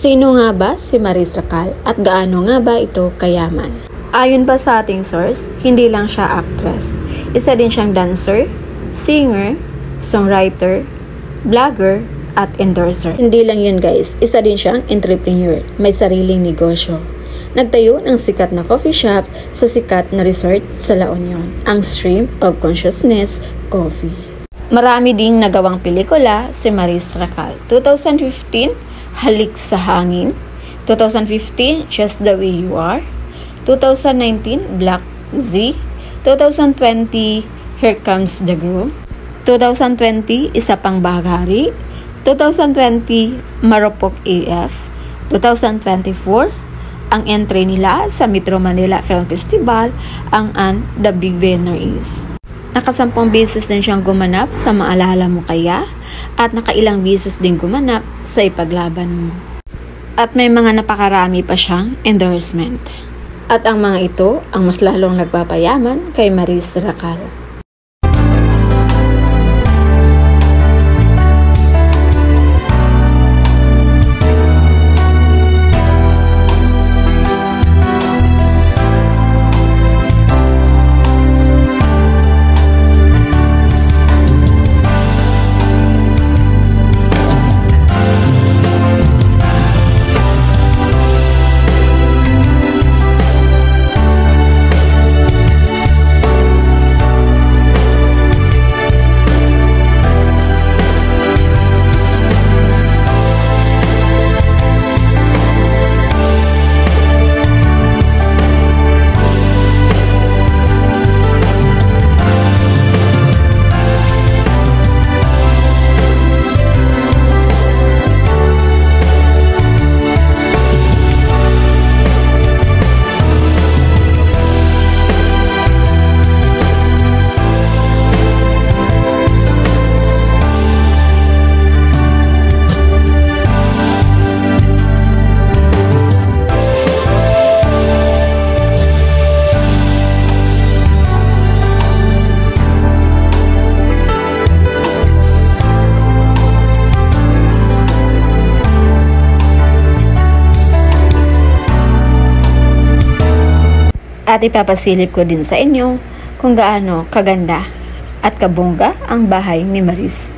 Sino nga ba si Maris Racal at gaano nga ba ito kayaman? Ayon pa sa ating source, hindi lang siya actress. Isa din siyang dancer, singer, songwriter, vlogger, at endorser. Hindi lang yun guys, isa din siyang entrepreneur, may sariling negosyo. Nagtayo ng sikat na coffee shop sa sikat na resort sa La Union, ang Stream of Consciousness Coffee. Marami ding nagawang pelikula si Maris Racal. 2015, Halik sa Hangin. 2015, Just the Way You Are. 2019, Black Z. 2020, Here Comes the Groom. 2020, Isa Pang Bahagari. 2020, Marupok AF. 2024, ang entry nila sa Metro Manila Film Festival, ang The Big Winner Is. Nakasampung beses din siyang gumanap sa Maalala Mo Kaya at nakailang beses din gumanap sa Ipaglaban Mo. At may mga napakarami pa siyang endorsement. At ang mga ito ang mas lalong nagpapayaman kay Maris Racal. At ipapasilip ko din sa inyo kung gaano kaganda at kabongga ang bahay ni Maris.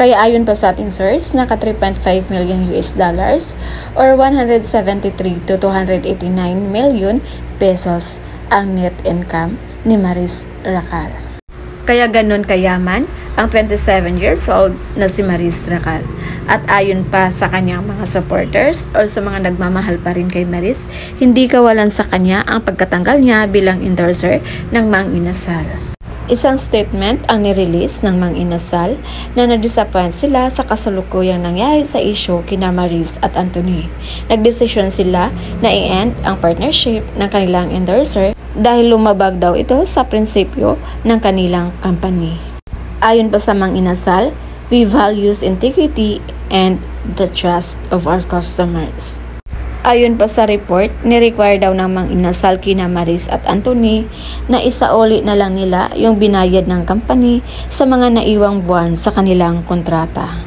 Kaya ayon pa sa ating source, naka 3.5 million US dollars or 173 to 289 million pesos ang net income ni Maris Racal. Kaya ganun kayaman ang 27 years old na si Maris Racal. At ayon pa sa kanyang mga supporters or sa mga nagmamahal pa rin kay Maris, hindi kawalan sa kanya ang pagkatanggal niya bilang endorser ng Mang Inasal. Isang statement ang nirelease ng Mang Inasal na na-disappoint sila sa kasalukuyang nangyari sa issue kina Maris at Anthony. Nagdesisyon sila na i-end ang partnership ng kanilang endorser dahil lumabag daw ito sa prinsipyo ng kanilang company. Ayon pa sa Mang Inasal, we values integrity and the trust of our customers. Ayon pa sa report, ni-require daw ng Mang Inasal kina Maris at Anthony na isauli na lang nila yung binayad ng company sa mga naiwang buwan sa kanilang kontrata.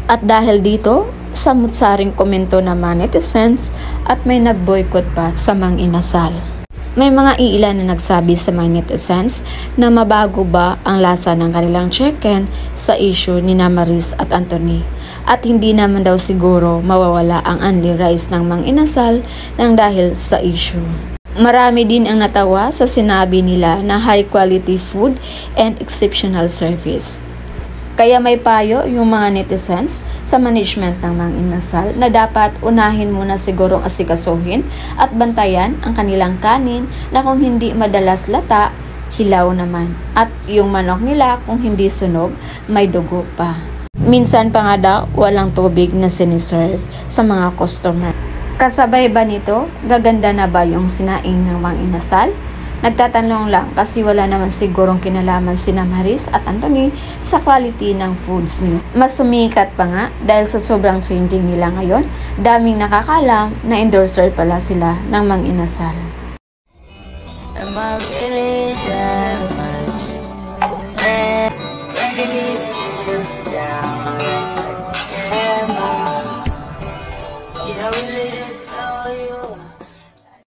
At dahil dito, samut-saring komento ng mga netizens at may nag-boycott pa sa Mang Inasal. May mga iilan na nagsabi sa mga netizens na mabago ba ang lasa ng kanilang chicken sa issue ni Maris at Anthony. At hindi naman daw siguro mawawala ang only rice ng Mang Inasal nang dahil sa issue. Marami din ang natawa sa sinabi nila na high quality food and exceptional service. Kaya may payo yung mga netizens sa management ng Mang Inasal na dapat unahin muna sigurong asikasuhin at bantayan ang kanilang kanin na kung hindi madalas lata, hilaw naman. At yung manok nila kung hindi sunog, may dugo pa. Minsan pa nga daw, walang tubig na siniserve sa mga customer. Kasabay ba nito, gaganda na ba yung sinaing ng Mang Inasal? Nagtatanong lang kasi wala naman sigurong kinalaman sina Maris at Anthony sa quality ng foods niyo. Mas sumikat pa nga dahil sa sobrang trending nila ngayon, daming nakakalam na endorser pala sila ng Mang Inasal.